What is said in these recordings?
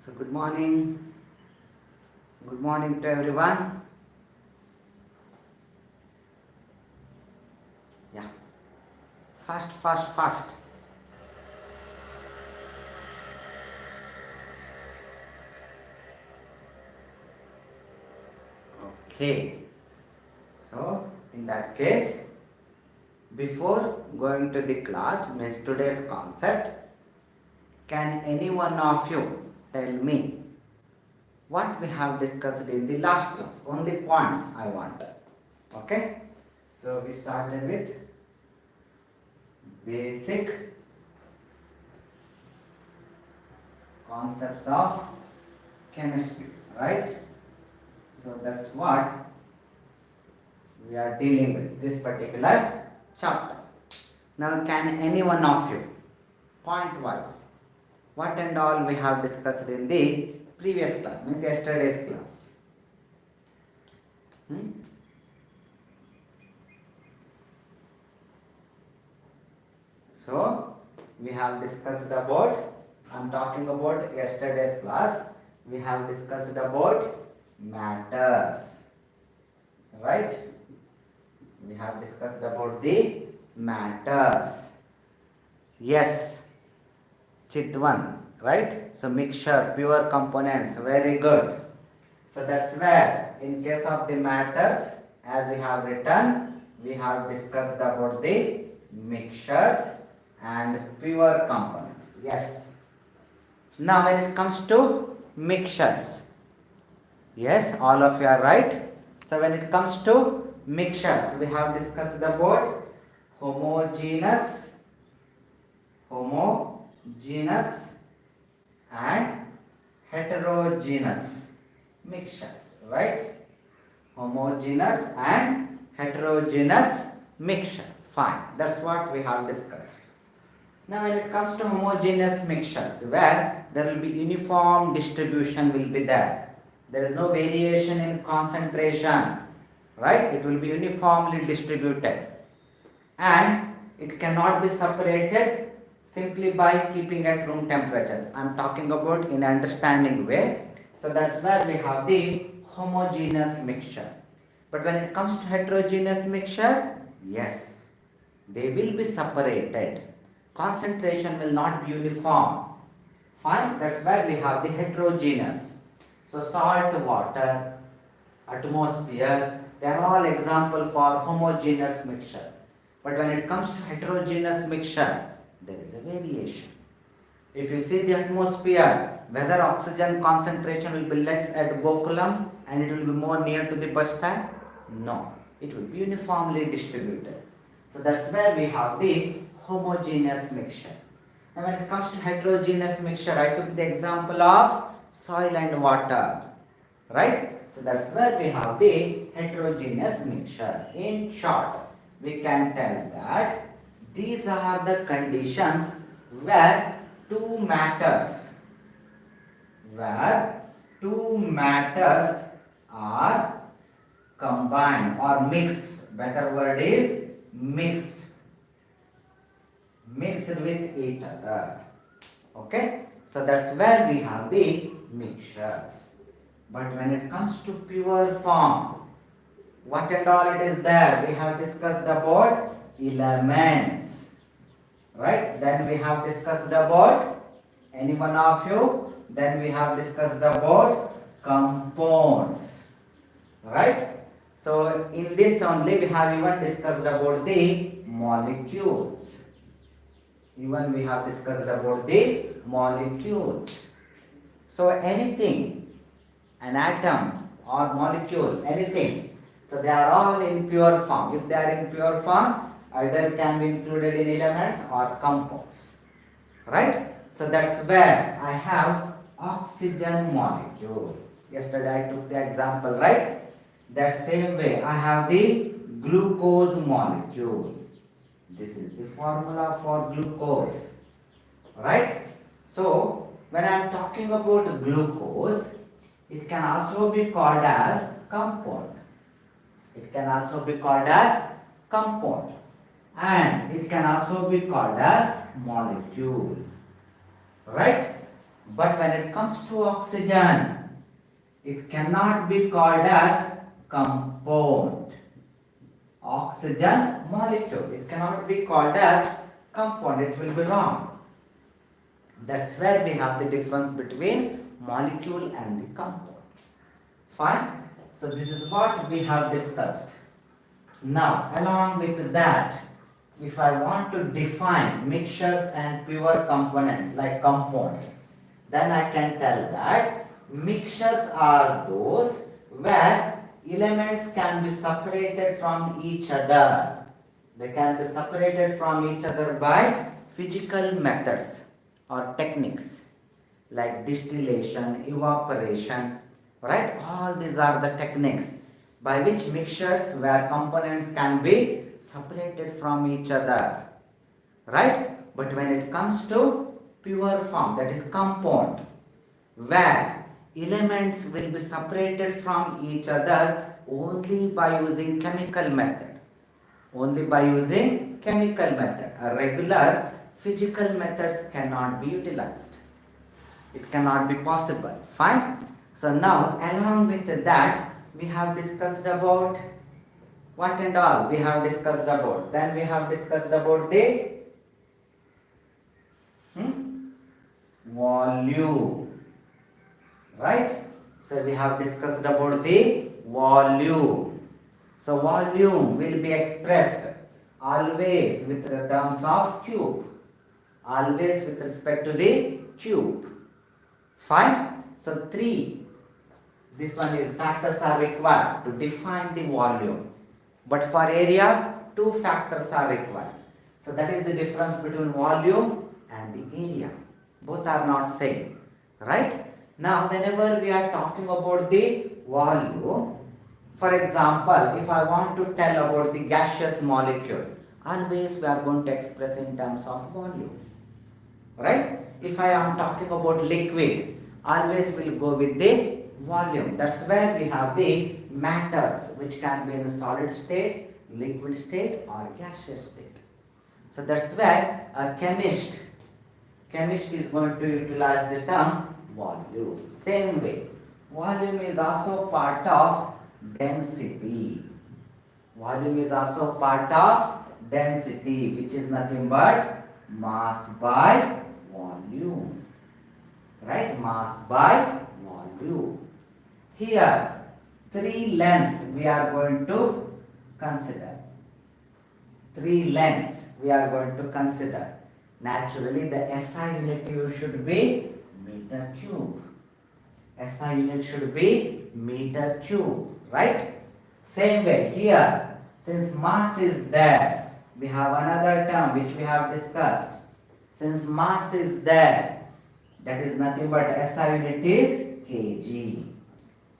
So good morning. Good morning to everyone. Yeah. Fast. Okay. So in that case, before going to the class, means today's concept, can any one of you tell me what we have discussed in the last class? Only points I want. Okay. So we started with basic concepts of chemistry, right? So that's what we are dealing with this particular chapter. Now can any one of you point wise what and all we have discussed in the previous class, means yesterday's class? So we have discussed about, I am talking about yesterday's class, we have discussed about matters, right? We have discussed about the matters. Yes, Chitwan, right? So mixture, pure components, very good. So that's where in case of the matters, as we have written, we have discussed about the mixtures and pure components. Yes. Now when it comes to mixtures, yes, all of you are right. So when it comes to mixtures, we have discussed about homogeneous and heterogeneous mixtures, right? Homogeneous and heterogeneous mixture. Fine, that's what we have discussed. Now when it comes to homogeneous mixtures, where there will be uniform distribution will be there. There is no variation in concentration, right? It will be uniformly distributed. And it cannot be separated simply by keeping at room temperature. I am talking about in understanding way. So that's where we have the homogeneous mixture. But when it comes to heterogeneous mixture, yes, they will be separated. Concentration will not be uniform. Fine, that's where we have the heterogeneous. So salt, water, atmosphere, they are all example for homogeneous mixture. But when it comes to heterogeneous mixture, there is a variation. If you see the atmosphere, whether oxygen concentration will be less at Go Coulomb and it will be more near to the bus stand? No, it will be uniformly distributed. So that's where we have the homogeneous mixture. Now when it comes to heterogeneous mixture, I took the example of soil and water, right? So that's where we have the heterogeneous mixture. In short, we can tell that these are the conditions where two matters are combined or mixed. Better word is mixed with each other. Okay, so that's where we have the mixtures. But when it comes to pure form, what and all it is there? We have discussed about elements, right? Then we have discussed about, any one of you, then we have discussed about compounds, right? So in this only we have even discussed about the molecules. Even we have discussed about the molecules. So anything, an atom or molecule, anything, so they are all in pure form. If they are in pure form, either can be included in elements or compounds, right? So that's where I have oxygen molecule. Yesterday I took the example, right? That same way I have the glucose molecule. This is the formula for glucose, right? So when I am talking about glucose, it can also be called as compound. It can also be called as compound. And it can also be called as molecule. Right? But when it comes to oxygen, it cannot be called as compound. Oxygen molecule, it cannot be called as compound, it will be wrong. That's where we have the difference between molecule and the compound. Fine? So this is what we have discussed. Now, along with that, if I want to define mixtures and pure components like compound, then I can tell that mixtures are those where elements can be separated from each other. They can be separated from each other by physical methods or techniques like distillation, evaporation, right? All these are the techniques by which mixtures where components can be separated from each other, right? But when it comes to pure form, that is compound, where elements will be separated from each other only by using chemical method. Only by using chemical method. A regular physical methods cannot be utilized. It cannot be possible. Fine? So now along with that, we have discussed about what and all we have discussed about. Then we have discussed about the volume, right? So we have discussed about the volume. So volume will be expressed always with the terms of cube, always with respect to the cube. Fine? So this one is factors are required to define the volume. But for area, 2 factors are required. So that is the difference between volume and the area. Both are not same. Right? Now, whenever we are talking about the volume, for example, if I want to tell about the gaseous molecule, always we are going to express in terms of volume. Right? If I am talking about liquid, always will go with the volume. That's where we have the matters which can be in a solid state, liquid state or gaseous state. So that's where a chemist is going to utilize the term volume. Same way, volume is also part of density. Volume is also part of density, which is nothing but mass by volume. Right? Mass by volume. Here, 3 lengths we are going to consider. 3 lengths we are going to consider. Naturally, the SI unit should be meter cube. SI unit should be meter cube, right? Same way here, since mass is there, we have another term which we have discussed. Since mass is there, that is nothing but SI unit is kg.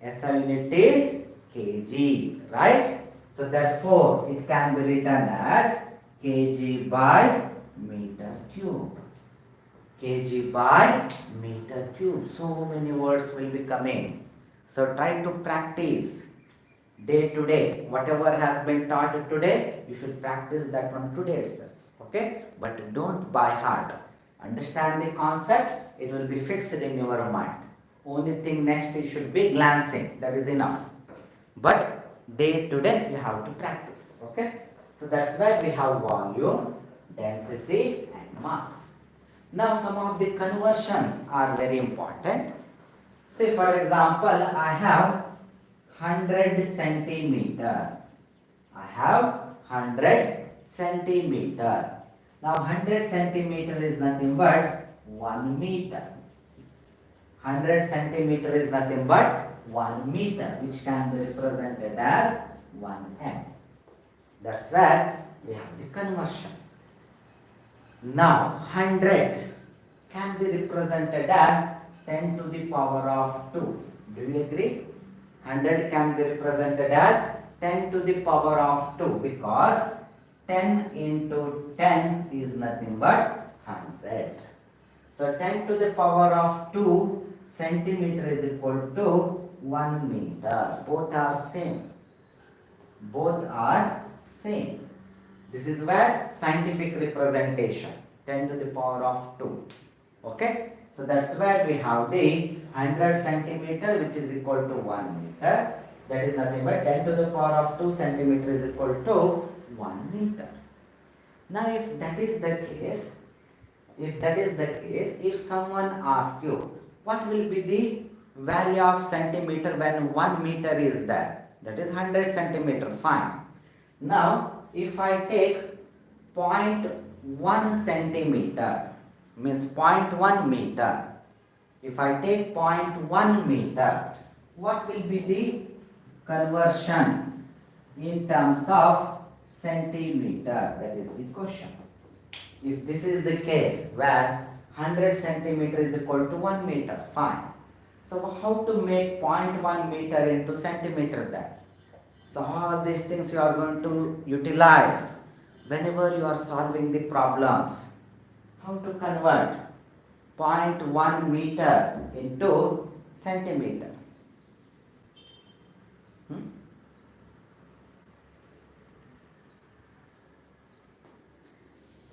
SI unit is kg, right? So therefore, it can be written as kg by meter cube. Kg by meter cube. So many words will be coming. So try to practice day to day. Whatever has been taught today, you should practice that one today itself. Okay? But don't by heart. Understand the concept, it will be fixed in your mind. Only thing next it should be glancing. That is enough. But day to day you have to practice. Okay? So that's why we have volume, density and mass. Now some of the conversions are very important. Say for example, I have 100 centimeter. I have 100 centimeter. Now 100 centimeter is nothing but 1 meter. 100 centimeter is nothing but 1 meter, which can be represented as 1 m. That's where we have the conversion. Now 100 can be represented as 10 to the power of 2. Do you agree? 100 can be represented as 10 to the power of 2 because 10 into 10 is nothing but 100. So 10 to the power of 2 centimeter is equal to 1 meter. Both are same. Both are same. This is where scientific representation, 10 to the power of 2. Okay? So that's where we have the 100 centimeter, which is equal to 1 meter. That is nothing but 10 to the power of 2 centimeter is equal to 1 meter. Now if that is the case, if someone asks you, what will be the value of centimeter when 1 meter is there? That is 100 centimeter, fine. Now, if I take 0.1 centimeter, means 0.1 meter. If I take 0.1 meter, what will be the conversion in terms of centimeter? That is the question. If this is the case where 100 centimeter is equal to 1 meter, fine. So how to make 0.1 meter into centimeter then? So all these things you are going to utilize whenever you are solving the problems. How to convert 0.1 meter into centimeter?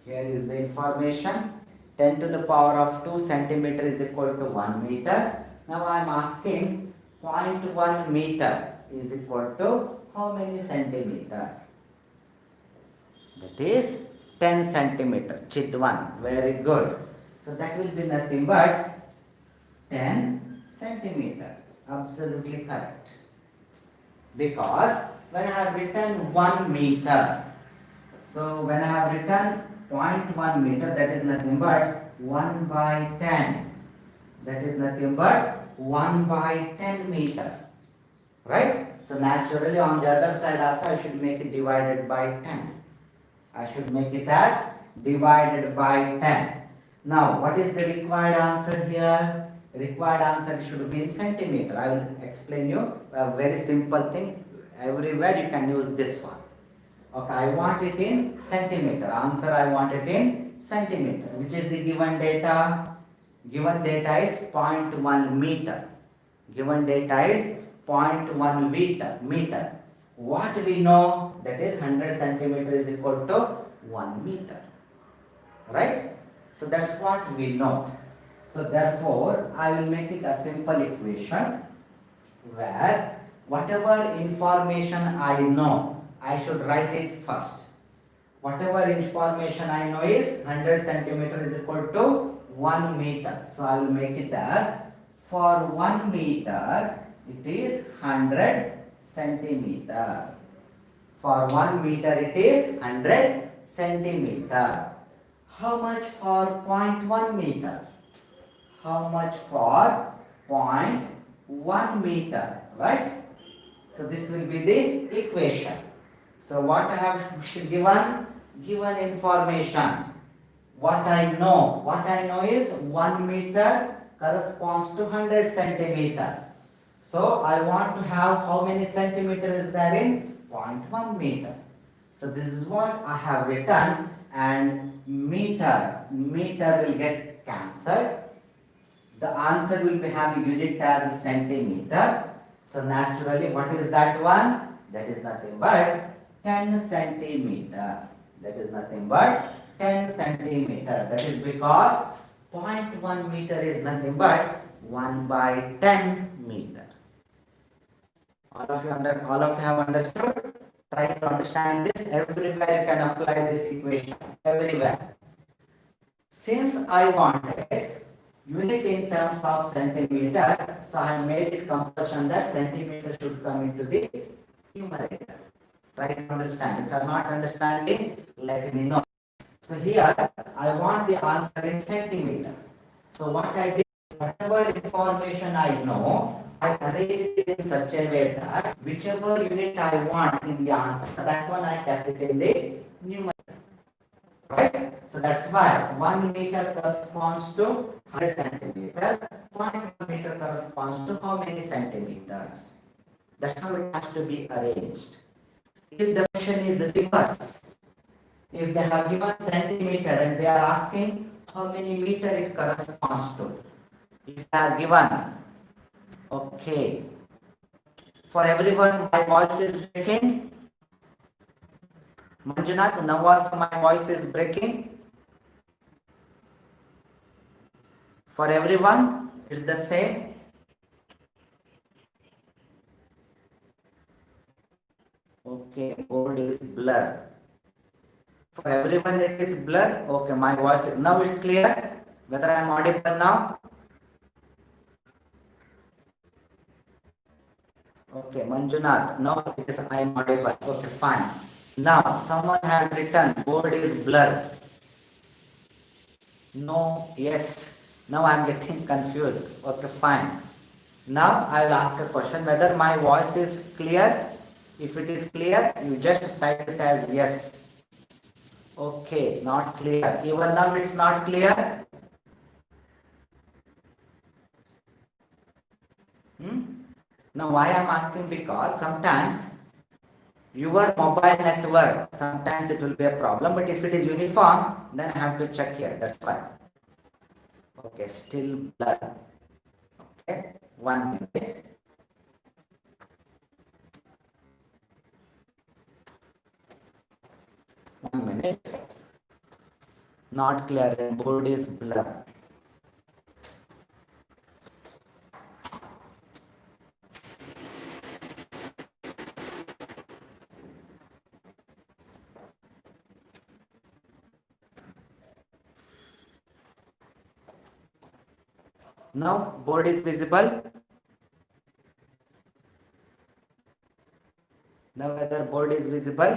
Here is the information. 10 to the power of 2 centimeter is equal to 1 meter. Now I am asking 0.1 meter is equal to how many centimeter? That is 10 centimeter. Chidwan. Very good. So that will be nothing but 10 centimeter. Absolutely correct. Because when I have written 1 meter, so when I have written 0.1 meter, that is nothing but 1 by 10. That is nothing but 1 by 10 meter. Right? So naturally on the other side also I should make it divided by 10. I should make it as divided by 10. Now what is the required answer here? Required answer should be in centimeter. I will explain you a very simple thing. Everywhere you can use this one. Okay, I want it in centimeter. Answer I want it in centimeter. Which is the given data? Given data is 0.1 meter. Given data is 0.1 meter. What we know, that is 100 centimeter is equal to 1 meter. Right? So that's what we know. So therefore, I will make it a simple equation where whatever information I know, I should write it first. Whatever information I know is 100 centimeter is equal to 1 meter. So I will make it as, for 1 meter, it is 100 centimeter. For 1 meter, it is 100 centimeter. How much for 0.1 meter? How much for 0.1 meter, right? So this will be the equation. So what I have given? Given information. What I know is 1 meter corresponds to 100 centimeter. So I want to have how many centimeter is there in 0.1 meter. So this is what I have written, and meter will get cancelled. The answer will be having unit as centimeter. So naturally, what is that one? That is nothing but 10 centimeter. That is nothing but 10 centimeter. That is because 0.1 meter is nothing but 1 by 10 meter. All of you have understood? Try to understand this. Everywhere you can apply this equation. Everywhere. Since I wanted unit in terms of centimeter, so I have made it compulsion that centimeter should come into the numerator. Try to understand. If you are not understanding, let me know. So here I want the answer in centimeter. So what I did, whatever information I know, I arranged it in such a way that whichever unit I want in the answer, that one I kept it in the numerator. Right? So that's why 1 meter corresponds to 100 centimeters. 0.1 meter corresponds to how many centimeters? That's how it has to be arranged. If the question is reverse, if they have given centimeter and they are asking how many meter it corresponds to, if they are given, okay. For everyone, my voice is breaking. Manjunath, now also my voice is breaking. For everyone, it's the same. Okay, board is blur. For everyone, it is blur. Okay, my voice is, now it's clear. Whether I am audible now? Okay, Manjunath, now it is I am audible. Okay, fine. Now, someone had written board is blur. No, yes. Now I am getting confused. Okay, fine. Now I will ask a question whether my voice is clear. If it is clear, you just type it as yes. Okay, not clear. Even now it's not clear. Now why I am asking, because sometimes your mobile network, sometimes it will be a problem, but if it is uniform, then I have to check here. That's fine. Okay, still blur. Okay, 1 minute. One minute. Not clear and board is blur. Now board is visible. Now whether board is visible,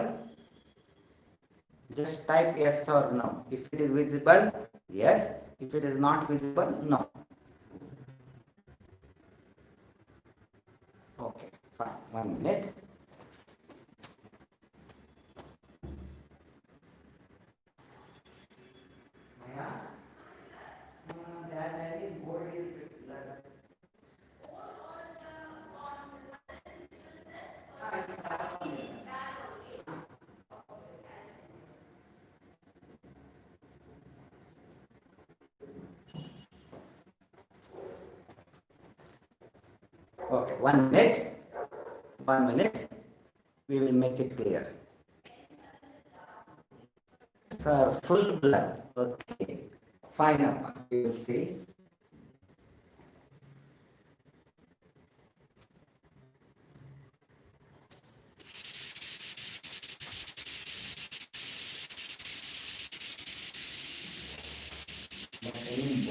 just type yes or no. If it is visible, yes. If it is not visible, no. Okay, fine. 1 minute. Okay, 1 minute. 1 minute. We will make it clear. Sir, full blur. Okay. Fine, Amma. We will see.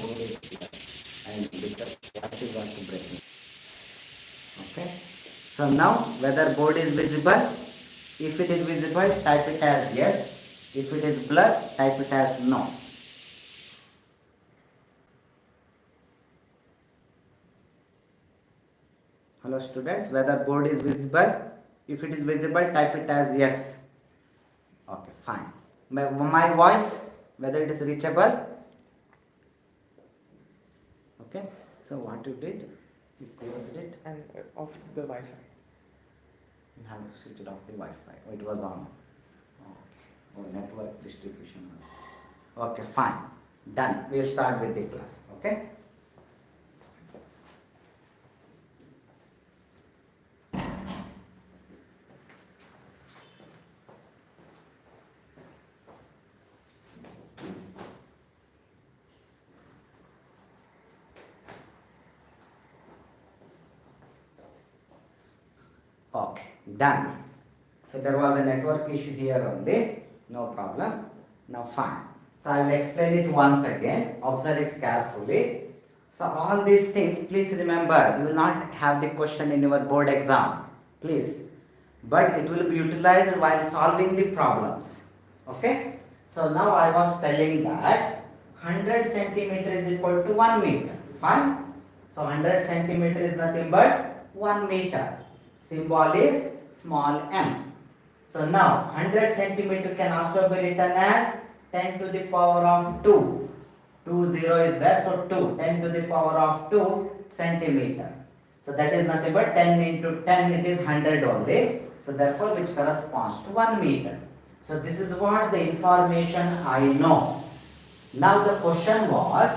Board is blur. And because what is also breaking. Okay. So now whether board is visible, if it is visible, type it as yes. If it is blur, type it as no. Hello students, whether board is visible, if it is visible, type it as yes. Okay, fine. My voice, whether it is reachable. Okay, so what you did, you closed it and off the Wi-Fi. You have to switch it off the Wi-Fi. Oh, it was on. Okay. Oh, network distribution. Okay, fine. Done. We'll start with the class. Okay. Okay, done. So there was a network issue here only, no problem. Now fine. So I will explain it once again. Observe it carefully. So all these things, please remember, you will not have the question in your board exam, please. But it will be utilized while solving the problems. Okay. So now I was telling that 100 centimeter is equal to 1 meter. Fine. So 100 centimeter is nothing but 1 meter. Symbol is small m. So now 100 centimeter can also be written as 10 to the power of 2. 0 is there, so 2. 10 to the power of 2 centimeter. So that is nothing but 10 into 10, it is 100 only. So therefore which corresponds to 1 meter. So this is what the information I know. Now the question was,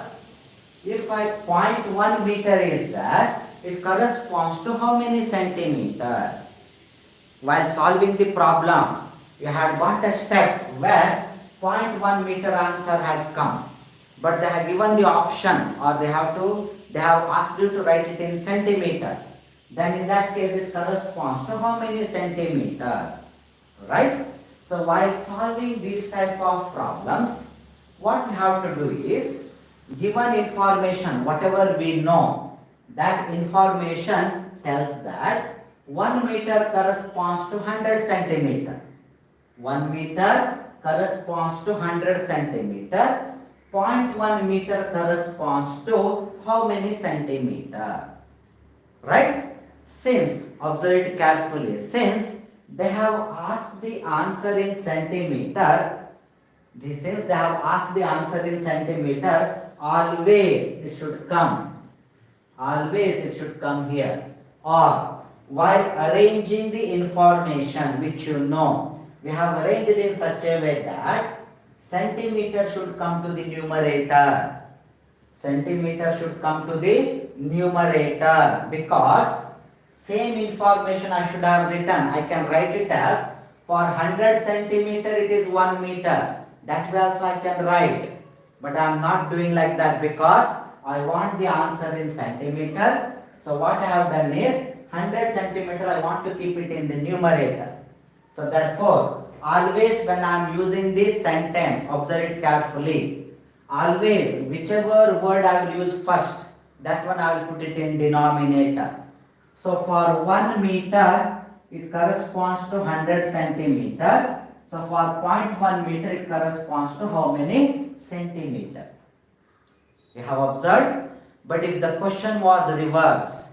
if I 0.1 meter is there, it corresponds to how many centimeter? While solving the problem, you had got a step where 0.1 meter answer has come. but they have given the option, or they have asked you to write it in centimeter. Then in that case it corresponds to how many centimeter, right? So while solving these type of problems, what we have to do is, given information, whatever we know, that information tells that 1 meter corresponds to 100 centimeter. 1 meter corresponds to 100 centimeter. Zero point 0.1 meter corresponds to how many centimeter? Right? Since, observe it carefully, since they have asked the answer in centimeter, since they have asked the answer in centimeter, always it should come. Always it should come here. Or while arranging the information which you know, we have arranged it in such a way that centimeter should come to the numerator. Centimeter should come to the numerator, because same information I should have written. I can write it as, for 100 centimeter it is 1 meter. That way also I can write. But I am not doing like that, because I want the answer in centimeter. So what I have done is, 100 centimeter I want to keep it in the numerator. So therefore, always when I am using this sentence, observe it carefully. Always, whichever word I will use first, that one I will put it in denominator. So for 1 meter, it corresponds to 100 centimeter. So for 0.1 meter, it corresponds to how many centimeter? You have observed? But if the question was reverse,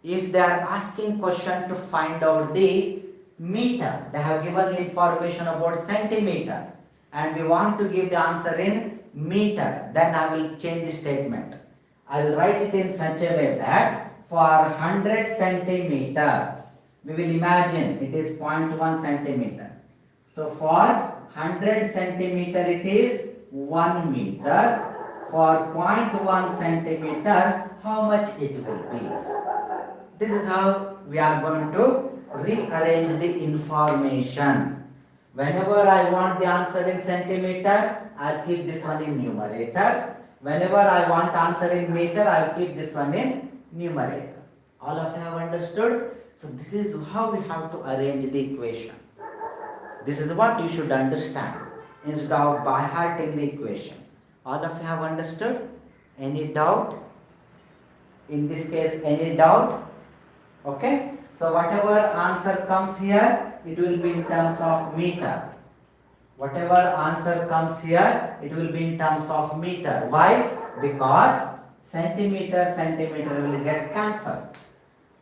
if they are asking question to find out the meter, they have given the information about centimeter, and we want to give the answer in meter, then I will change the statement. I will write it in such a way that for 100 centimeter, we will imagine it is 0.1 centimeter. So for 100 centimeter it is 1 meter. For 0.1 centimeter, how much it will be? This is how we are going to rearrange the information. Whenever I want the answer in centimeter, I'll keep this one in numerator. Whenever I want answer in meter, I'll keep this one in numerator. All of you have understood? So this is how we have to arrange the equation. This is what you should understand instead of by hearting the equation. All of you have understood? Any doubt? In this case, any doubt? Okay? So whatever answer comes here, it will be in terms of meter. Whatever answer comes here, it will be in terms of meter. Why? Because centimeter will get cancelled.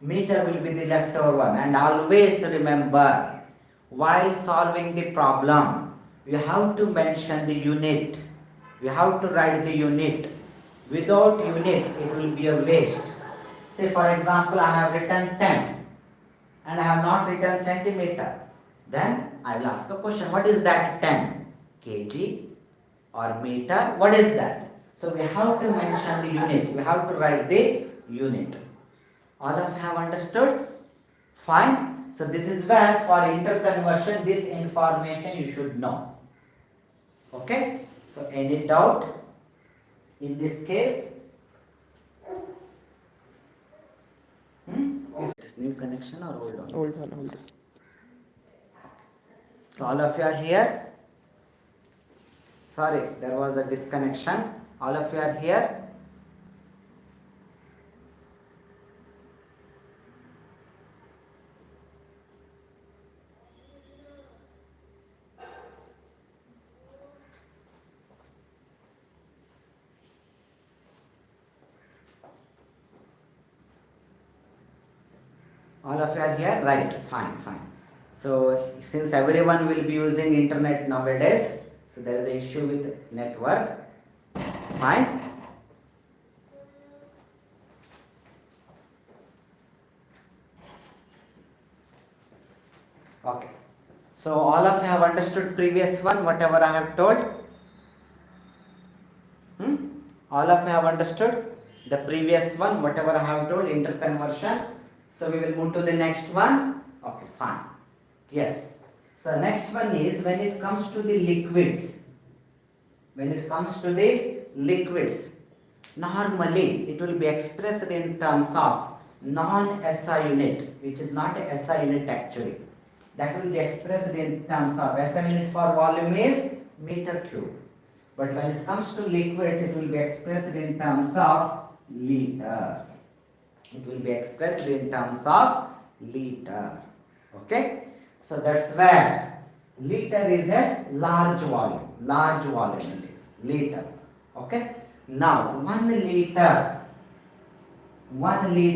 Meter will be the leftover one. And always remember, while solving the problem, you have to mention the unit. You have to write the unit. Without unit, it will be a waste. Say for example, I have written 10 and I have not written centimeter. Then I will ask a question, what is that 10? Kg or meter? What is that? So we have to mention the unit. We have to write the unit. All of you have understood? Fine. So this is where for interconversion, this information you should know. Okay? So any doubt in this case? If it is new connection or old one? Old one. So all of you are here? Sorry, there was a disconnection. All of you are here? All of you are here? Right, fine. So since everyone will be using internet nowadays, so there is an issue with network. Fine. Okay. So all of you have understood previous one, whatever I have told? All of you have understood the previous one, whatever I have told, interconversion. So we will move to the next one. Okay, fine. Yes. So next one is when it comes to the liquids. When it comes to the liquids, normally it will be expressed in terms of non-SI unit, which is not a SI unit actually. That will be expressed in terms of SI unit for volume is meter cube. But when it comes to liquids, it will be expressed in terms of liter. It will be expressed in terms of liter. Okay? So that's where liter is a large volume. Large volume it is. Liter. Okay? Now 1 liter,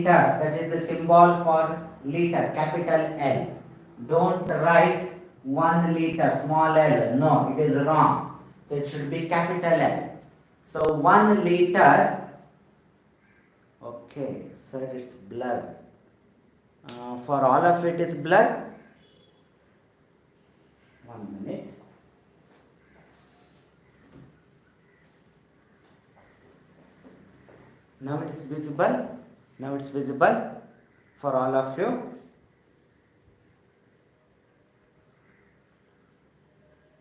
that is the symbol for liter, capital L. Don't write 1 liter, small l. No, it is wrong. So it should be capital L. So 1 liter, okay, so it's blur. For all of it is blur. 1 minute. Now it is visible. Now it's visible for all of you.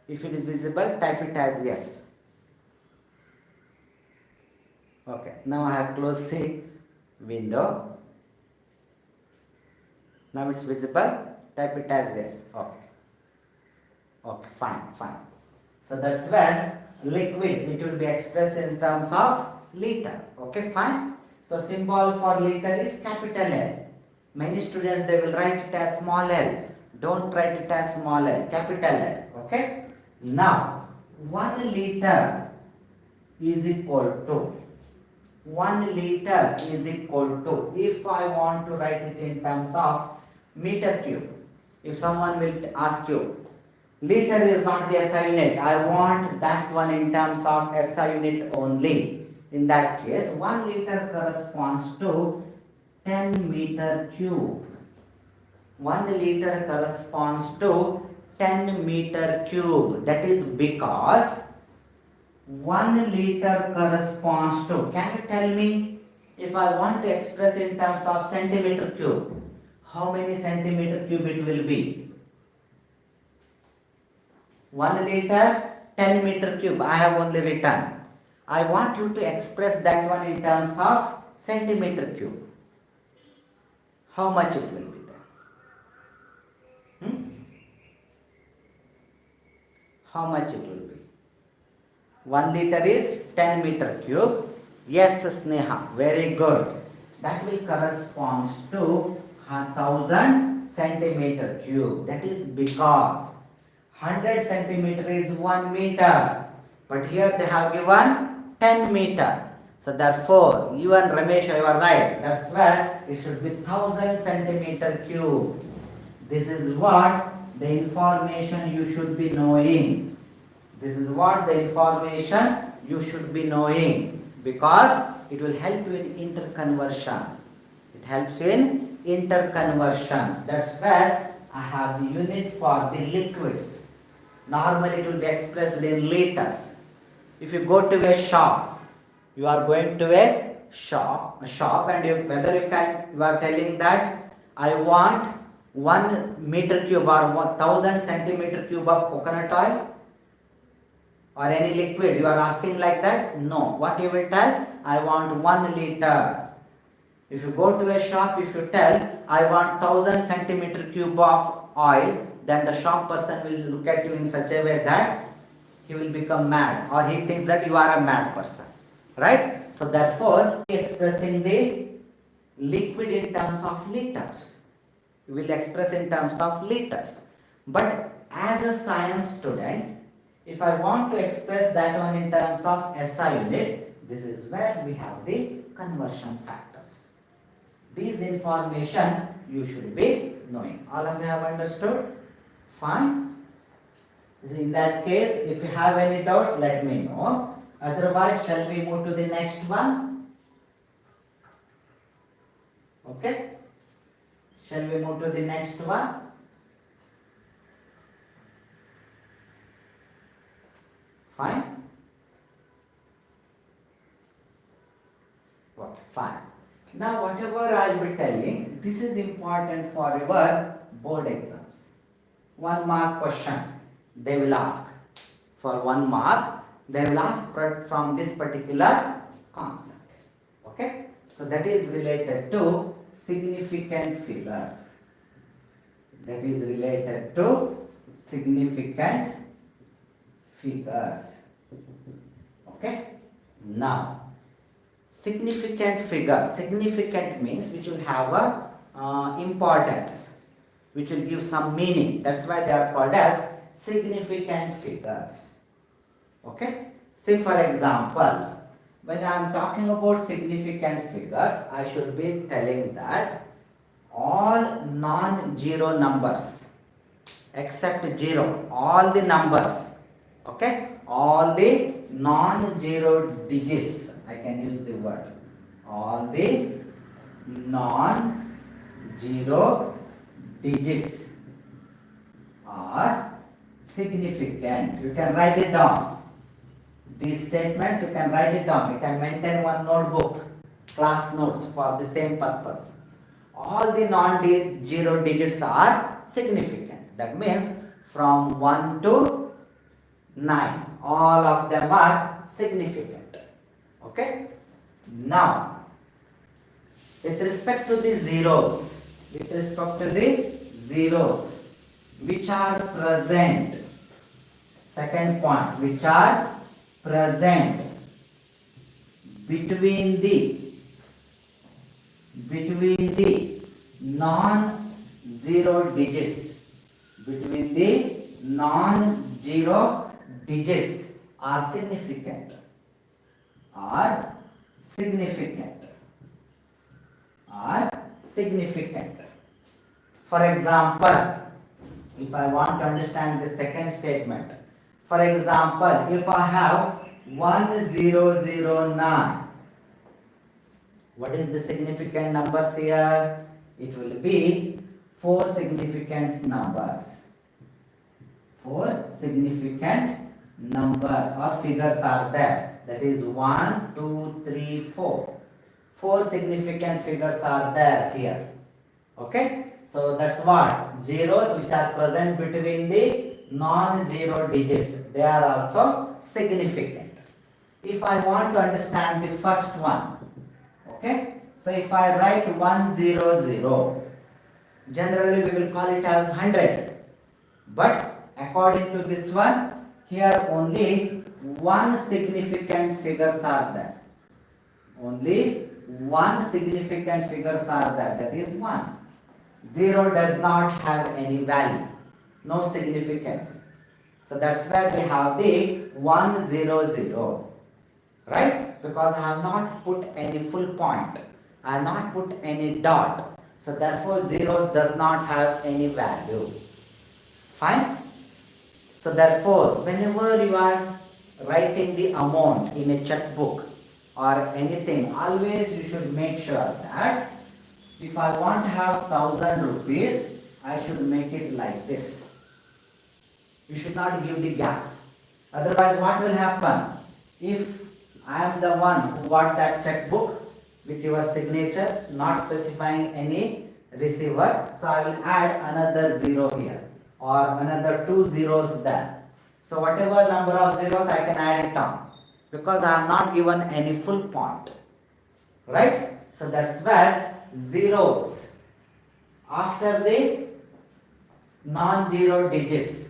If it is visible, type it as yes. Okay, now I have closed the window. Now it's visible, type it as yes. Okay. Okay, fine. So that's where liquid, it will be expressed in terms of liter. Okay, fine. So symbol for liter is capital L. Many students, they will write it as small l. Don't write it as small l, capital L. Okay. Now 1 liter is equal to 1 liter is equal to, if I want to write it in terms of meter cube, if someone will ask you, liter is not the SI unit, I want that one in terms of SI unit only. In that case, 1 liter corresponds to 10 meter cube. 1 liter corresponds to 10 meter cube. That is because 1 liter corresponds to, can you tell me, if I want to express in terms of centimeter cube, how many centimeter cube it will be? 1 liter, 10 meter cube, I have only written. I want you to express that one in terms of centimeter cube. How much it will be there? How much it will be? 1 liter is 10 meter cube. Yes, Sneha, very good. That will correspond to 1000 centimeter cube. That is because 100 centimeter is 1 meter. But here they have given 10 meter. So therefore, even Ramesh, you are right. That's where it should be 1000 centimeter cube. This is what the information you should be knowing. This is what the information you should be knowing, because it will help you in interconversion. It helps in interconversion. That's where I have the unit for the liquids. Normally it will be expressed in liters. If you go to a shop, you are going to a shop and you are telling that I want 1 meter cube or 1000 centimeter cube of coconut oil or any liquid. You are asking like that? No. What you will tell? I want 1 liter. If you go to a shop, if you tell I want 1000 centimeter cube of oil, then the shop person will look at you in such a way that he will become mad, or he thinks that you are a mad person, right? So therefore, expressing the liquid in terms of liters. You will express in terms of liters. But as a science student, if I want to express that one in terms of SI unit, this is where we have the conversion factors. These information you should be knowing. All of you have understood? Fine. In that case, if you have any doubts, let me know. Otherwise, shall we move to the next one? Okay. Shall we move to the next one? Fine. Okay, fine. Now, whatever I will be telling, this is important for your board exams. 1 mark question they will ask. For 1 mark, they will ask from this particular concept. Okay, so that is related to significant figures. That is related to significant figures. Okay, now significant figure. Significant means which will have a importance, which will give some meaning. That's why they are called as significant figures. Okay. Say for example, when I am talking about significant figures, I should be telling that all non-zero numbers except 0, all the numbers, okay, all the non-zero digits, I can use the word, all the non-zero digits are significant. You can write it down. These statements you can write it down. You can maintain one notebook, class notes for the same purpose. All the non-zero digits are significant. That means from 1 to 9, all of them are significant. Okay. Now, with respect to the zeros, which are present, second point, which are present between the non-zero digits, are significant, For example, if I want to understand the second statement, for example, if I have 1009, what is the significant numbers here? It will be 4 significant numbers. 4 significant numbers or figures are there. That is 1, 2, 3, 4. 4 significant figures are there here. Okay? So that's what? Zeros which are present between the non-zero digits. They are also significant. If I want to understand the first one, okay? So if I write 100, generally we will call it as 100. But according to this one, here only one significant figures are there. Only one significant figures are there. That is 1. 0 does not have any value. No significance. So that's why we have the 100. Right? Because I have not put any full point. I have not put any dot. So therefore zeros does not have any value. Fine? So therefore, whenever you are writing the amount in a checkbook or anything, always you should make sure that if I want to have 1000 rupees, I should make it like this. You should not give the gap. Otherwise, what will happen? If I am the one who got that checkbook with your signature, not specifying any receiver, so I will add another 0 here or another 2 zeros there. So whatever number of zeros I can add it on because I have not given any full point. Right? So that's where zeros after the non-zero digits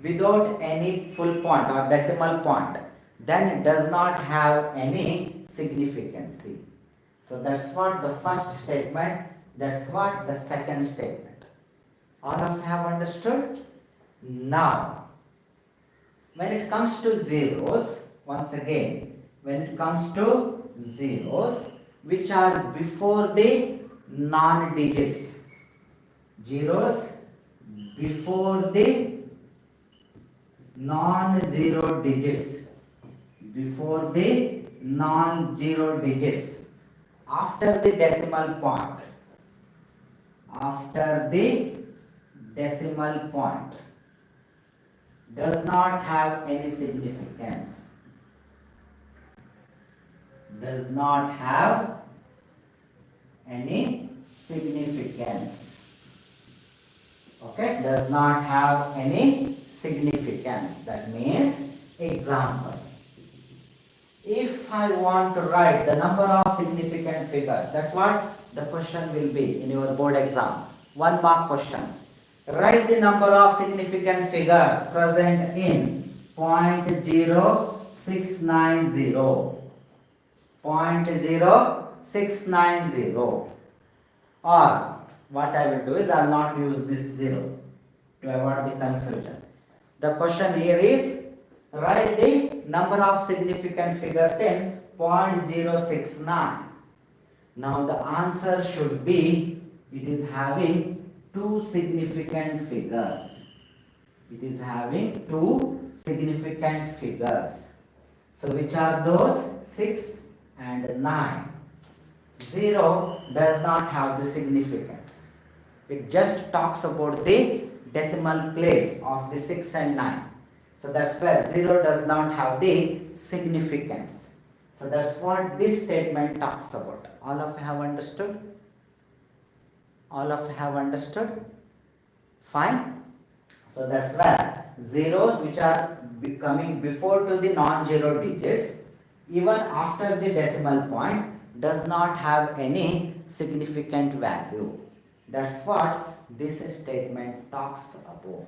without any full point or decimal point, then it does not have any significance. So that's what the first statement, that's what the second statement. All of you have understood? Now, when it comes to zeros, once again, when it comes to zeros which are before the non-digits, zeros before the non-zero digits, after the decimal point, does not have any significance. Does not have any significance. Okay, does not have any significance. That means, example, If I want to write the number of significant figures, that's what the question will be in your board exam. 1 mark question. Write the number of significant figures present in 0.0690. 0.0690. Or what I will do is I will not use this 0 to avoid the confusion. The question here is write the number of significant figures in 0.069. Now the answer should be it is having two significant figures. It is having two significant figures. So which are those? 6 and 9. 0 does not have the significance. It just talks about the decimal place of the 6 and 9. So that's where 0 does not have the significance. So that's what this statement talks about. All of you have understood? All of you have understood? Fine. So that's where zeros which are coming before to the non-zero digits, even after the decimal point, does not have any significant value. That's what this statement talks about.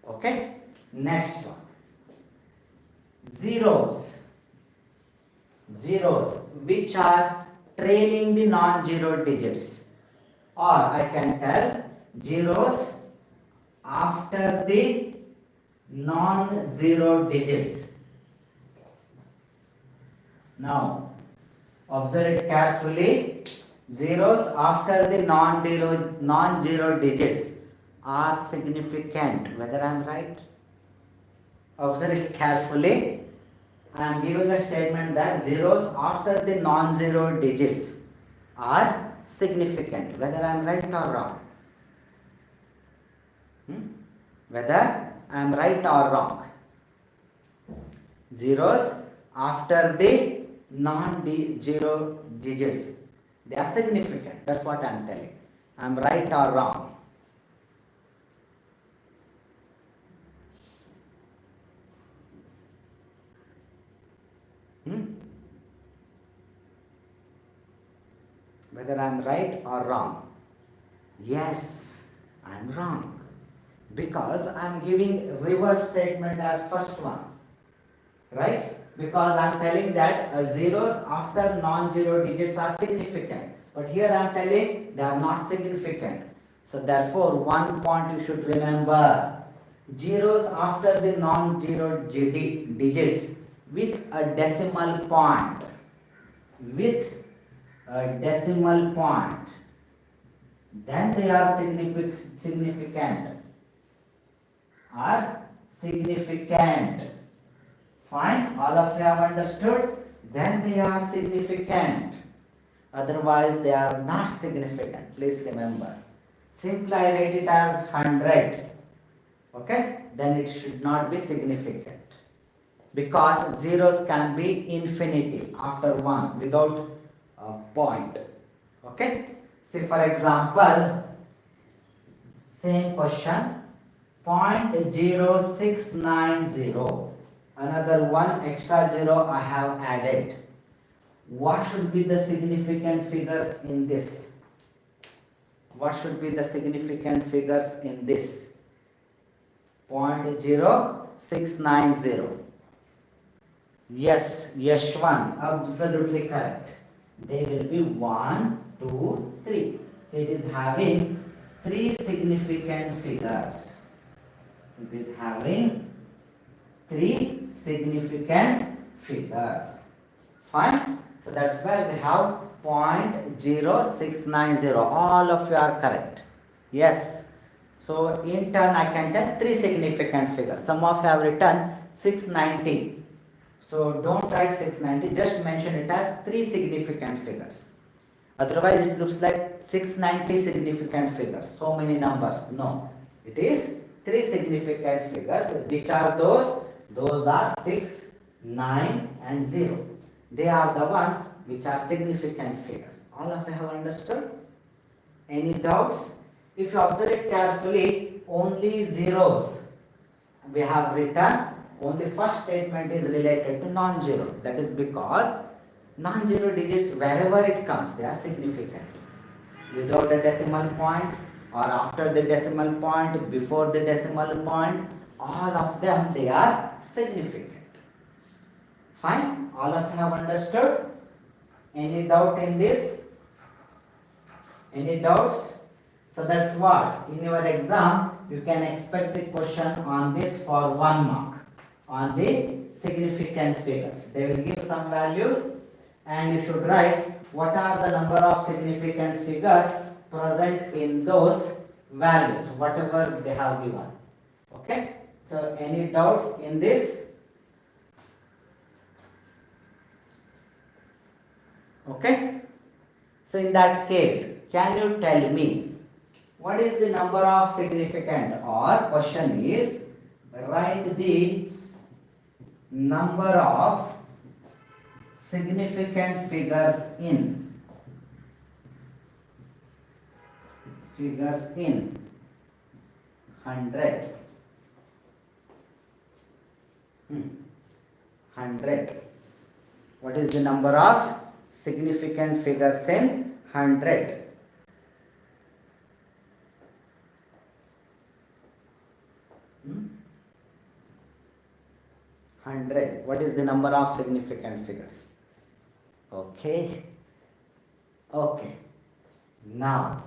Okay? Next one. Zeros. Zeros which are trailing the non-zero digits. Or I can tell zeros after the non-zero digits. Now, observe it carefully. Zeros after the non-zero digits are significant. Whether I am right? Observe it carefully. I am giving a statement that zeros after the non-zero digits are significant. Whether I am right or wrong? Whether I am right or wrong? Zeros after the non-zero digits, they are significant. That's what I am telling. I am right or wrong? Whether I am right or wrong? Yes, I am wrong. Because I am giving reverse statement as first one. Right? Because I am telling that zeros after non-zero digits are significant. But here I am telling they are not significant. So therefore, one point you should remember. Zeros after the non-zero digits with a decimal point. With a decimal point. Then they are significant. Are significant. Fine, all of you have understood? Then they are significant. Otherwise, they are not significant. Please remember. Simply I write it as 100. Okay? Then it should not be significant. Because zeros can be infinity after 1 without a point. Okay? See, for example, same question. 0.0690. Another one extra zero I have added. What should be the significant figures in this? What should be the significant figures in this? 0.0690. Yes, Yashwan, absolutely correct. They will be 1, 2, 3. So it is having 3 significant figures. It is having 3 significant figures. Fine. So that's why we have 0.0690. All of you are correct. Yes. So in turn I can tell 3 significant figures. Some of you have written 690. So don't write 690. Just mention it as 3 significant figures. Otherwise it looks like 690 significant figures. So many numbers. No. It is 3 significant figures. Which are those? Those are 6, 9 and 0. They are the one which are significant figures. All of you have understood? Any doubts? If you observe it carefully, only zeros we have written, Only first statement is related to non-zero. That is because non-zero digits, wherever it comes, they are significant. Without a decimal point or after the decimal point, before the decimal point, all of them, they are significant. Fine? All of you have understood? Any doubt in this? Any doubts? So that's what, in your exam, you can expect the question on this for 1 mark, on the significant figures. They will give some values and you should write what are the number of significant figures present in those values, whatever they have given. Okay? So any doubts in this? Okay? So in that case, can you tell me what is the number of significant, or question is write the number of significant figures in 100. 100. What is the number of significant figures in 100? What is the number of significant figures? Okay. Okay. Now,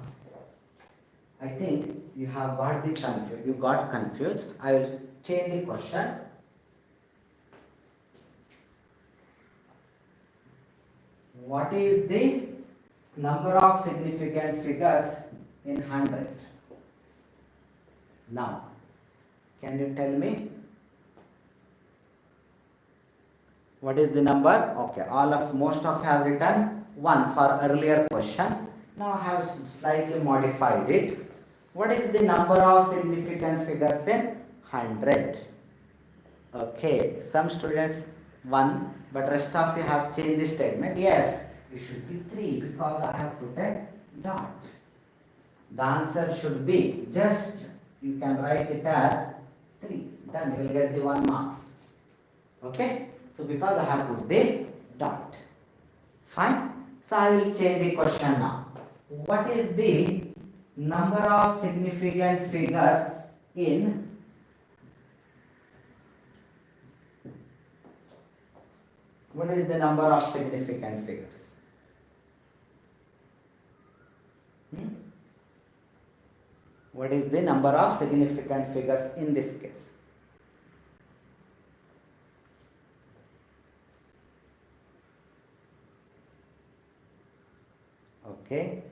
I think you have got you got confused. I will change the question. What is the number of significant figures in 100? Now, can you tell me? What is the number? Okay, most of you have written 1 for earlier question. Now I have slightly modified it. What is the number of significant figures in 100? Okay, some students 1, but rest of you have changed the statement. Yes, it should be 3 because I have put a dot. The answer should be just, you can write it as 3. Then you will get the 1 marks. Okay? So because I have put the dot. Fine. So I will change the question now. What is the number of significant figures in What is the number of significant figures? What is the number of significant figures in this case? Okay,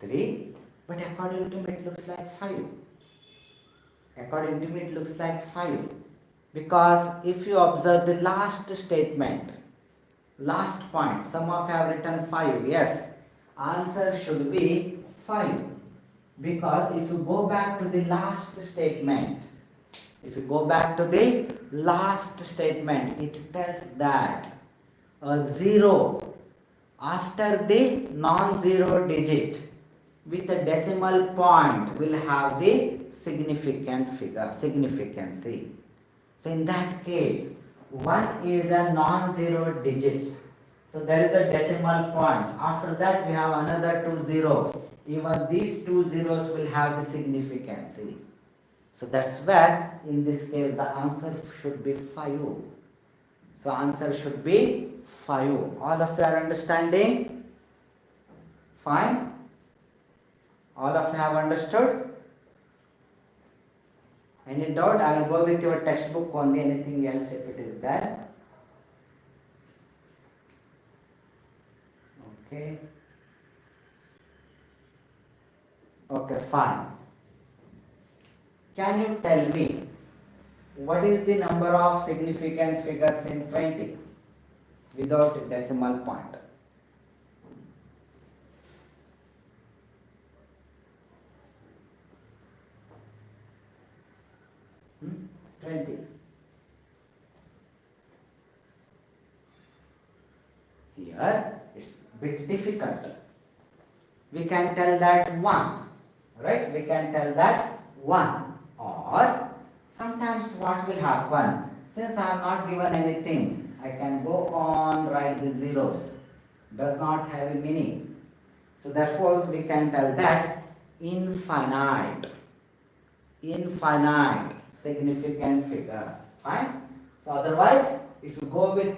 3, but according to me it looks like 5. According to me it looks like 5, because if you observe the last statement, last point, some of you have written 5. Yes, answer should be 5, because if you go back to the last statement, it tells that a 0 after the non-zero digit with a decimal point will have the significancy. So in that case, 1 is a non-zero digits. So there is a decimal point. After that we have another 2 zeros. Even these 2 zeros will have the significancy. So that's where in this case the answer should be 5. So answer should be 5. All of you are understanding? Fine? All of you have understood? Any doubt? I will go with your textbook only, anything else if it is there. Okay. Okay, fine. Can you tell me what is the number of significant figures in 20 without a decimal point? Hmm? 20. Here it's a bit difficult. We can tell that 1, right? We can tell that 1, or Sometimes what will happen, since I have not given anything, I can go on write the zeros. Does not have a meaning. So therefore we can tell that infinite significant figures. Fine. So otherwise, if you go with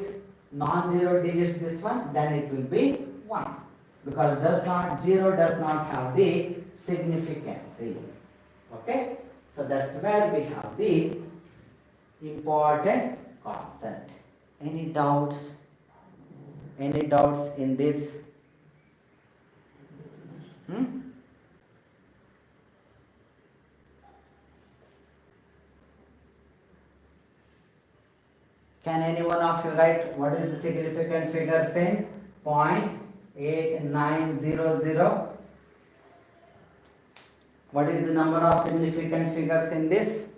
non-zero digits this one, then it will be 1. Because 0 does not have the significance. Okay. So that's where we have the important concept. Any doubts? Any doubts in this? Can any one of you write what is the significant figure in 0.8900? What is the number of significant figures in this?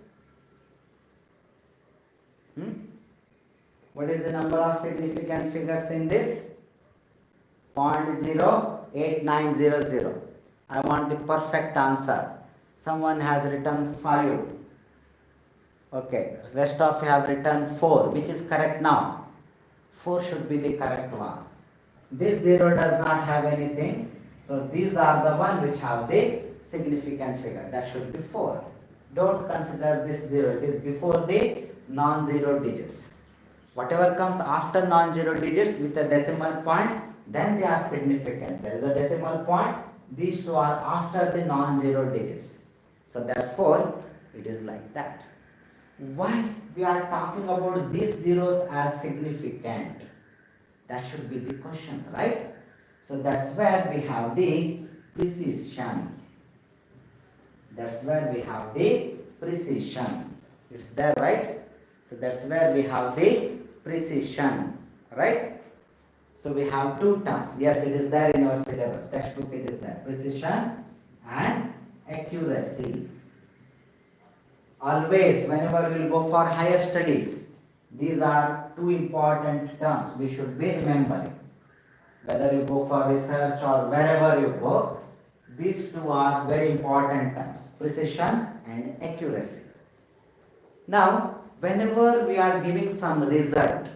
What is the number of significant figures in this? 0.08900. I want the perfect answer. Someone has written 5. Okay, rest of you have written 4. Which is correct now? 4 should be the correct one. This 0 does not have anything. So these are the one which have the significant figure. That should be 4. Don't consider this 0. It is before the non-zero digits. Whatever comes after non-zero digits with a decimal point, then they are significant. There is a decimal point. These two are after the non-zero digits. So therefore, it is like that. Why we are talking about these zeros as significant? That should be the question, right? So that's where we have the precision. That's where we have the precision. It's there, right? So that's where we have the precision, right? So we have 2 terms. Yes, it is there in your syllabus. Textbook it is there. Precision and accuracy. Always, whenever we will go for higher studies, these are 2 important terms we should be remembering. Whether you go for research or wherever you go, these 2 are very important terms. Precision and accuracy. Now, whenever we are giving some result,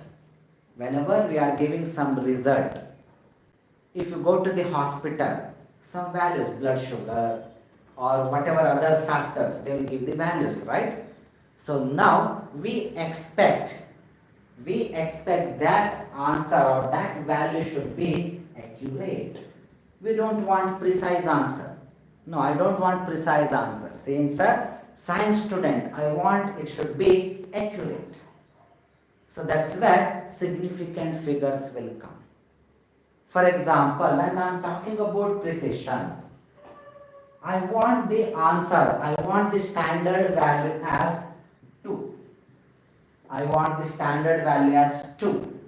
if you go to the hospital, some values, blood sugar or whatever other factors, they will give the values, right? So now we expect that answer or that value should be accurate. We don't want precise answer. No, I don't want precise answer. Since a science student, I want it should be accurate. So that's where significant figures will come. For example, when I am talking about precision, I want the answer, I want the standard value as 2. I want the standard value as 2.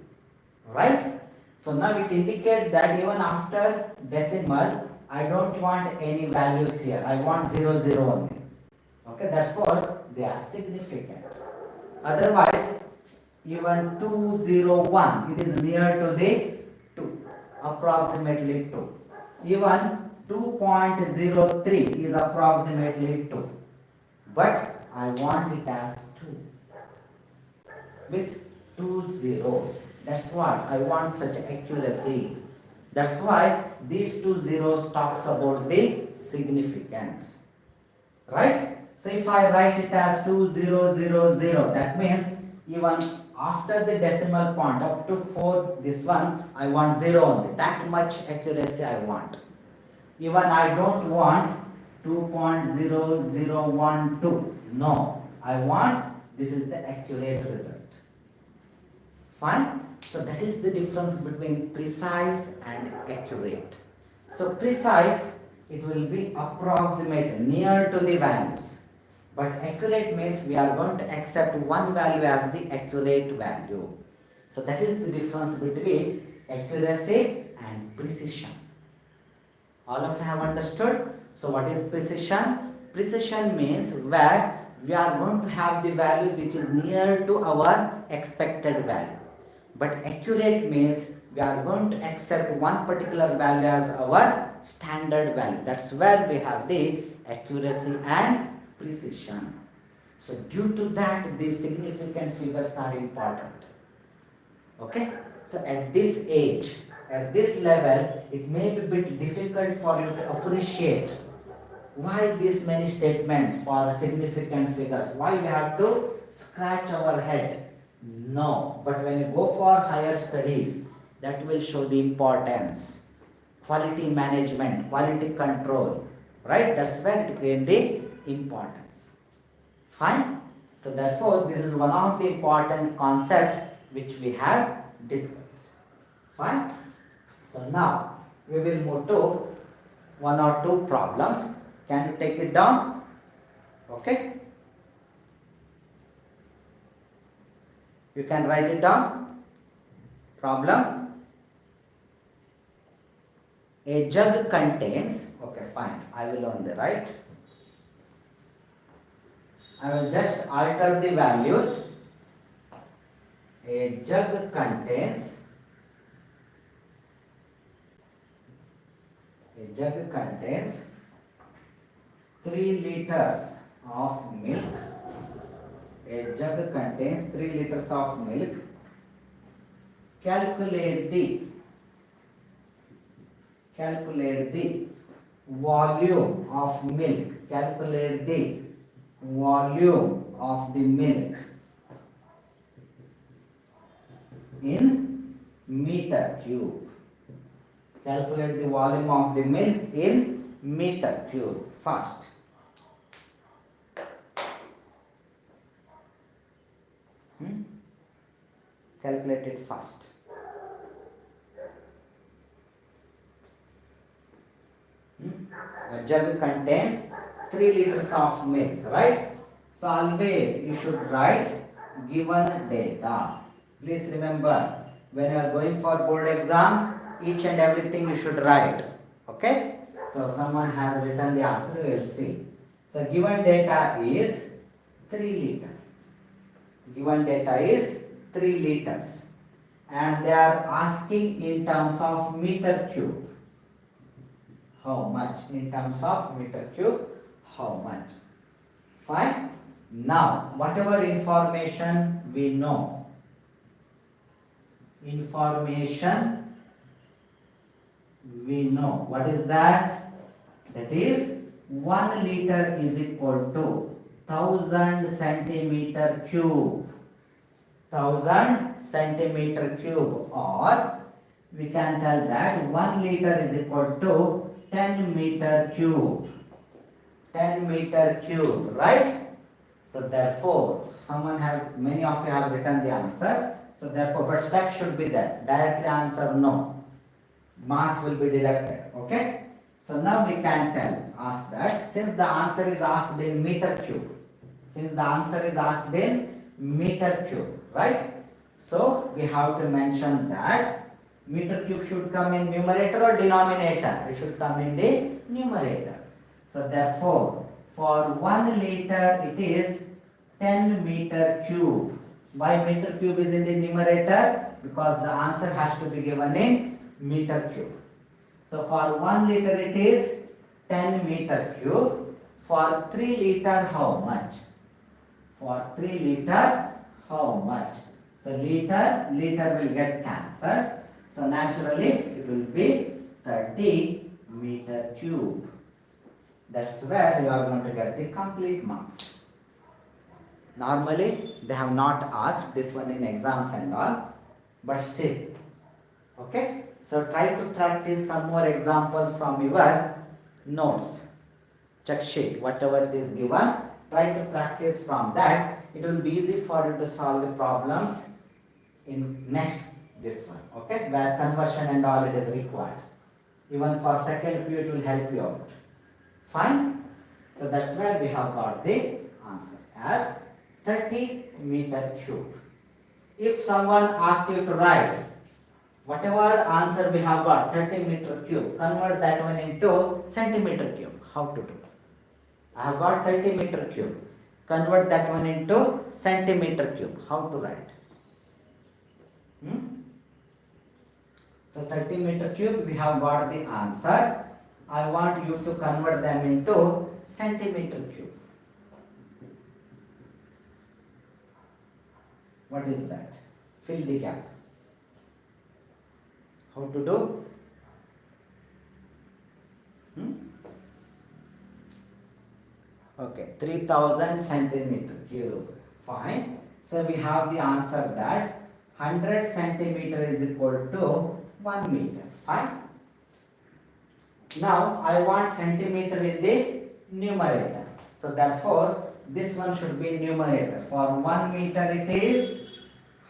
Right? So now it indicates that even after decimal, I don't want any values here. I want 0, 0 only. Okay, therefore they are significant. Otherwise, even 201, it is near to the 2, approximately 2. Even 2.03 is approximately 2. But I want it as 2 with 2 zeros. That's what I want, such accuracy. That's why these 2 zeros talks about the significance. Right? So if I write it as 2000, that means even after the decimal point up to 4, this one, I want 0 only. That much accuracy I want. Even I don't want 2.0012. No, I want, this is the accurate result. Fine? So that is the difference between precise and accurate. So precise, it will be approximate, near to the values. But accurate means we are going to accept one value as the accurate value. So that is the difference between accuracy and precision. All of you have understood? So what is precision? Precision means where we are going to have the values which is near to our expected value. But accurate means we are going to accept one particular value as our standard value. That's where we have the accuracy and precision. So due to that, these significant figures are important. Okay? So at this age, at this level, it may be a bit difficult for you to appreciate why these many statements for significant figures. Why we have to scratch our head? No. But when you go for higher studies, that will show the importance. Quality management, quality control. Right? That's where it gains the importance. Fine? So therefore, this is one of the important concepts which we have discussed. Fine? So now, we will move to one or two problems. Can you take it down? Okay? You can write it down. Problem. A jug contains, okay fine, I will only write. I will just alter the values. A jug contains 3 liters of milk. A jug contains 3 liters of milk. Calculate the volume of milk. Calculate the volume of the milk in meter cube. Calculate the volume of the milk in meter cube first. Calculate it first. A jug contains 3 liters of milk, right? So always you should write given data. Please remember, when you are going for board exam, each and everything you should write. Okay? So someone has written the answer, we will see. So given data is 3 liters. Given data is 3 liters. And they are asking in terms of meter cube. How much? In terms of meter cube, how much? Fine. Now, whatever information we know, what is that? That is 1 liter is equal to 1000 centimeter cube. 1000 centimeter cube, or we can tell that 1 liter is equal to 10 meter cube. 10 meter cube, right? So therefore, many of you have written the answer. So therefore, but step should be there. Directly answer no. Marks will be deducted. Okay? So now we can ask that since the answer is asked in meter cube. Right? So we have to mention that meter cube should come in numerator or denominator. It should come in the numerator. So therefore, for 1 liter it is 10 meter cube. Why meter cube is in the numerator? Because the answer has to be given in meter cube. So for 1 liter it is 10 meter cube. For 3 liter how much? For 3 liter how much? So liter will get cancelled. So naturally it will be 30 meter cube. That's where you are going to get the complete marks. Normally they have not asked this one in exams and all, but still. Okay? So try to practice some more examples from your notes. Check sheet, whatever it is given, try to practice from that. It will be easy for you to solve the problems in this one. Okay? Where conversion and all it is required. Even for second period it will help you out. Fine? So that's where we have got the answer as 30 meter cube. If someone asks you to write whatever answer we have got, 30 meter cube, convert that one into centimeter cube. How to do? I have got 30 meter cube. Convert that one into centimeter cube. How to write? So 30 meter cube, we have got the answer. I want you to convert them into centimeter cube. What is that? Fill the gap. How to do? Okay, 3000 centimeter cube. Fine. So we have the answer that 100 centimeter is equal to 1 meter. Fine. Now I want centimeter in the numerator. So therefore this one should be numerator. For 1 meter it is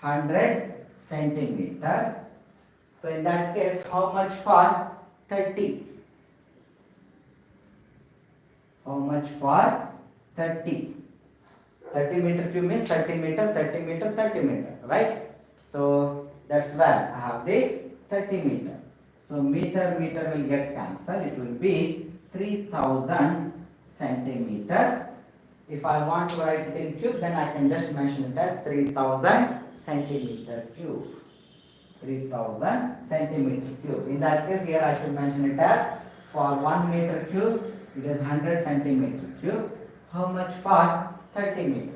100 centimeter. So in that case, how much for 30? How much for 30? 30 meter cube means 30 meter, 30 meter, 30 meter, right? So that's where I have the 30 meter. So meter will get cancelled. It will be 3000 centimeter. If I want to write it in cube, then I can just mention it as 3000 centimeter cube. 3000 centimeter cube. In that case, here I should mention it as for 1 meter cube, it is 100 centimeter cube. How much for 30 meter?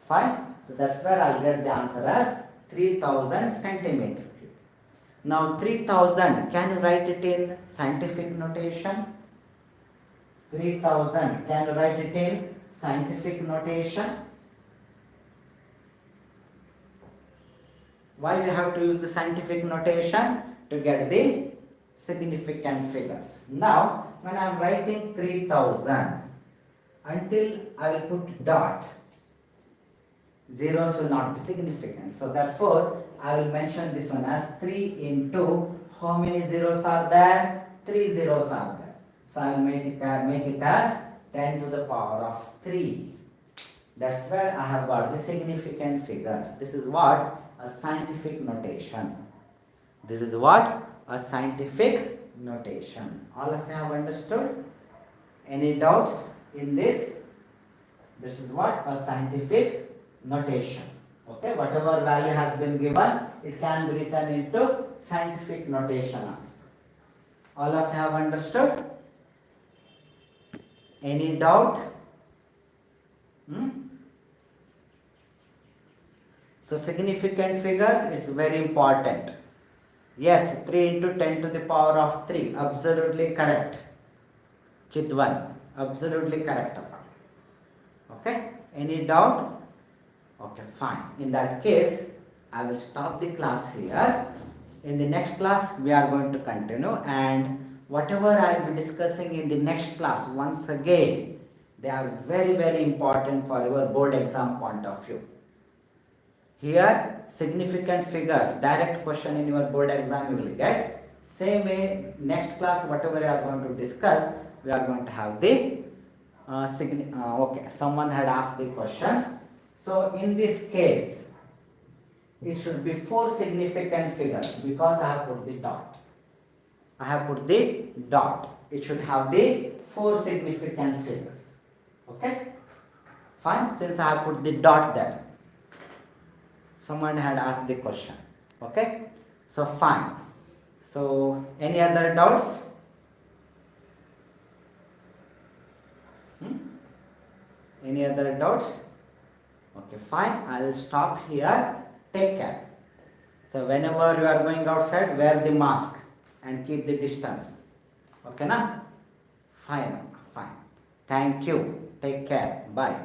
Fine. So that's where I'll get the answer as 3000 centimeter cube. Now 3000, can you write it in scientific notation? 3000, can you write it in scientific notation? Why we have to use the scientific notation? To get the significant figures. Now when I am writing 3000, until I will put dot, zeros will not be significant. So therefore I will mention this one as 3 into how many zeros are there? 3 zeros are there. So I will make it as 10 to the power of 3. That's where I have got the significant figures. This is what? A scientific notation. This is what? A scientific notation. All of you have understood? Any doubts in this? This is what? A scientific notation. Okay, whatever value has been given, it can be written into scientific notation also. All of you have understood? Any doubt? So significant figures, it's very important. Yes, 3 into 10 to the power of 3. Absolutely correct. Chitwan. Absolutely correct. Okay. Any doubt? Okay, fine. In that case, I will stop the class here. In the next class, we are going to continue, and whatever I will be discussing in the next class, once again, they are very, very important for your board exam point of view. Here, significant figures, direct question in your board exam you will get. Same way, next class, whatever we are going to discuss, we are going to have the okay, someone had asked the question. So in this case, it should be 4 significant figures because I have put the dot. I have put the dot. It should have the 4 significant figures. Okay? Fine. Since I have put the dot there. Someone had asked the question. Okay? So fine. So any other doubts? Any other doubts? Okay, fine. I will stop here. Take care. So whenever you are going outside, wear the mask and keep the distance. Okay, na? Fine. Fine. Thank you. Take care. Bye.